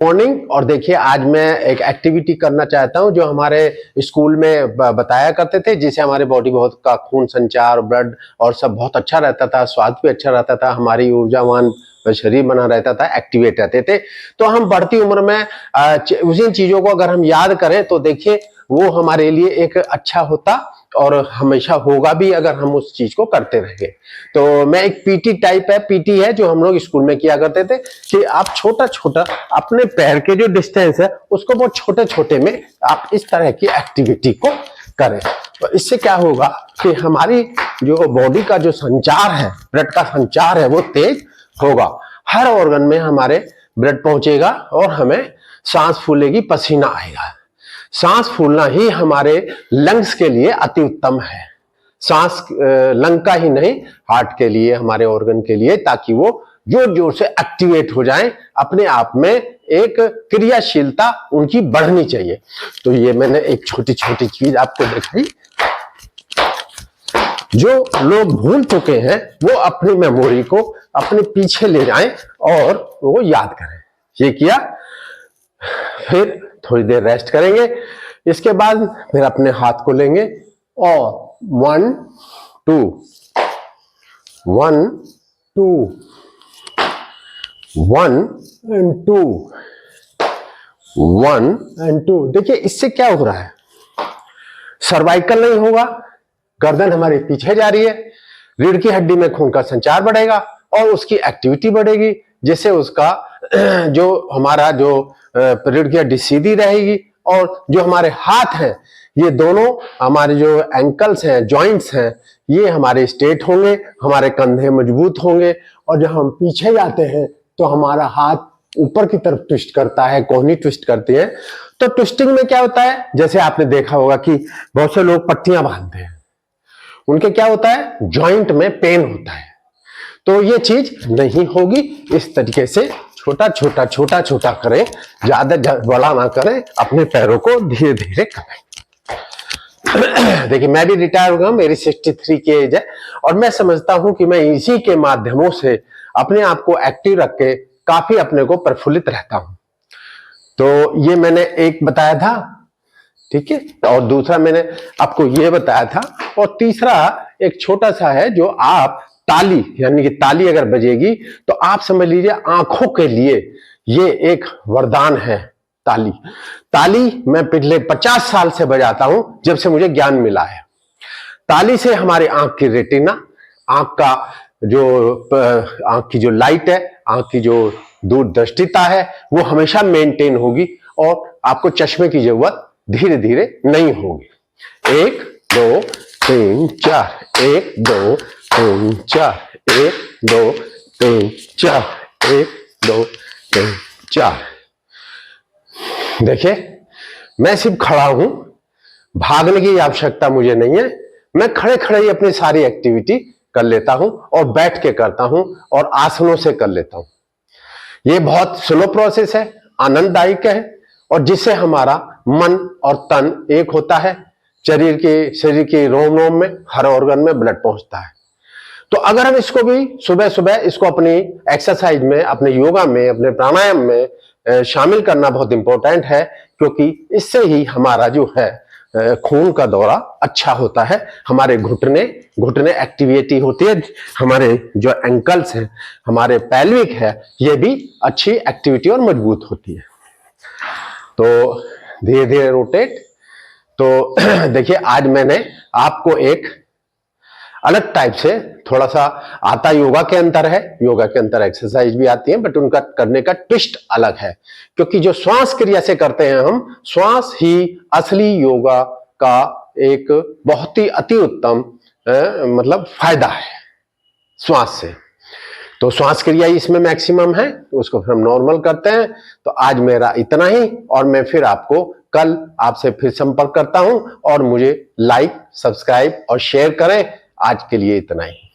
Morning. और देखिए आज मैं एक एक्टिविटी करना चाहता हूं जो हमारे स्कूल में बताया करते थे, जिससे हमारे बॉडी बहुत का खून संचार, ब्लड और सब बहुत अच्छा रहता था, स्वास्थ्य भी अच्छा रहता था, हमारी ऊर्जावान शरीर बना रहता था, एक्टिवेट रहते थे। तो हम बढ़ती उम्र में उसी चीजों को अगर हम याद करें तो देखिए वो हमारे लिए एक अच्छा होता और हमेशा होगा भी अगर हम उस चीज को करते रहेंगे। तो मैं एक पीटी टाइप है, पीटी है जो हम लोग स्कूल में किया करते थे कि आप छोटा छोटा अपने पैर के जो डिस्टेंस है उसको बहुत छोटे छोटे में आप इस तरह की एक्टिविटी को करें। तो इससे क्या होगा कि हमारी जो बॉडी का जो संचार है, ब्लड का संचार है, वो तेज होगा, हर ऑर्गन में हमारे ब्लड पहुंचेगा और हमें सांस फूलेगी, पसीना आएगा। सांस फूलना ही हमारे लंग्स के लिए अति उत्तम है। सांस लंग का ही नहीं, हार्ट के लिए, हमारे ऑर्गन के लिए, ताकि वो जोर जोर से एक्टिवेट हो जाएं, अपने आप में एक क्रियाशीलता उनकी बढ़नी चाहिए। तो ये मैंने एक छोटी छोटी चीज आपको दिखाई, जो लोग भूल चुके हैं वो अपनी मेमोरी को अपने पीछे ले जाएं और वो याद करें। ये किया, फिर थोड़ी देर रेस्ट करेंगे, इसके बाद फिर अपने हाथ को लेंगे और 1 2 1 2 1 and 2 1 and 2। देखिए इससे क्या हो रहा है, सर्वाइकल नहीं होगा, गर्दन हमारी पीछे जा रही है, रीढ़ की हड्डी में खून का संचार बढ़ेगा और उसकी एक्टिविटी बढ़ेगी, जिससे उसका जो हमारा जो रीढ़ की हड्डी सीधी रहेगी और जो हमारे हाथ हैं, ये दोनों हमारे जो एंकल्स हैं, जॉइंट्स हैं, ये हमारे स्ट्रेट होंगे, हमारे कंधे मजबूत होंगे। और जब हम पीछे जाते हैं तो हमारा हाथ ऊपर की तरफ ट्विस्ट करता है, कोहनी ट्विस्ट करती है। तो ट्विस्टिंग में क्या होता है, जैसे आपने देखा होगा कि बहुत से लोग पट्टियां बांधते हैं, उनके क्या होता है, जॉइंट में पेन होता है। तो ये चीज नहीं होगी। इस तरीके से छोटा छोटा छोटा छोटा करें, ज्यादा बड़ा ना करें, अपने पैरों को धीरे धीरे करें। देखिए मैं भी रिटायर हो गया, मेरी 63 की एज है और मैं समझता हूं कि मैं इसी के माध्यमों से अपने आप को एक्टिव रख के काफी अपने को प्रफुल्लित रहता हूं। तो ये मैंने एक बताया था, ठीक है, और दूसरा मैंने आपको ये बताया था, और तीसरा एक छोटा सा है जो आप ताली, यानी कि ताली अगर बजेगी तो आप समझ लीजिए आंखों के लिए ये एक वरदान है। ताली, ताली मैं पिछले 50 साल से बजाता हूं, जब से मुझे ज्ञान मिला है। ताली से हमारे आंख की रेटिना, आंख का जो आंख की जो लाइट है, आंख की जो दूरदृष्टिता है, वो हमेशा मेंटेन होगी और आपको चश्मे की जरूरत धीरे धीरे नहीं होगी। 1 2 3 4, 1 2 3 4, 1 2 3 4, 1 2 3 4। देखिए मैं सिर्फ खड़ा हूं, भागने की आवश्यकता मुझे नहीं है, मैं खड़े खड़े ही अपनी सारी एक्टिविटी कर लेता हूं और बैठ के करता हूं और आसनों से कर लेता हूं। ये बहुत स्लो प्रोसेस है, आनंददायक है, और जिससे हमारा मन और तन एक होता है, शरीर के रोम रोम में, हर ऑर्गन में ब्लड पहुंचता है। तो अगर हम इसको भी सुबह सुबह इसको अपनी एक्सरसाइज में, अपने योगा में, अपने प्राणायाम में शामिल करना बहुत इंपॉर्टेंट है, क्योंकि इससे ही हमारा जो है खून का दौरा अच्छा होता है, हमारे घुटने एक्टिविटी होती है, हमारे जो एंकल्स हैं, हमारे पैल्विक है, ये भी अच्छी एक्टिविटी और मजबूत होती है। तो धीरे धीरे रोटेट। तो देखिए आज मैंने आपको एक अलग टाइप से, थोड़ा सा आता योगा के अंदर है, योगा के अंदर एक्सरसाइज भी आती है, बट उनका करने का ट्विस्ट अलग है, क्योंकि जो श्वास क्रिया से करते हैं हम, श्वास ही असली योगा का एक बहुत ही अति उत्तम मतलब फायदा है श्वास से। तो श्वास क्रिया इसमें मैक्सिमम है, तो उसको फिर हम नॉर्मल करते हैं। तो आज मेरा इतना ही, और मैं फिर आपको कल आपसे फिर संपर्क करता हूं, और मुझे लाइक, सब्सक्राइब और शेयर करें। आज के लिए इतना ही।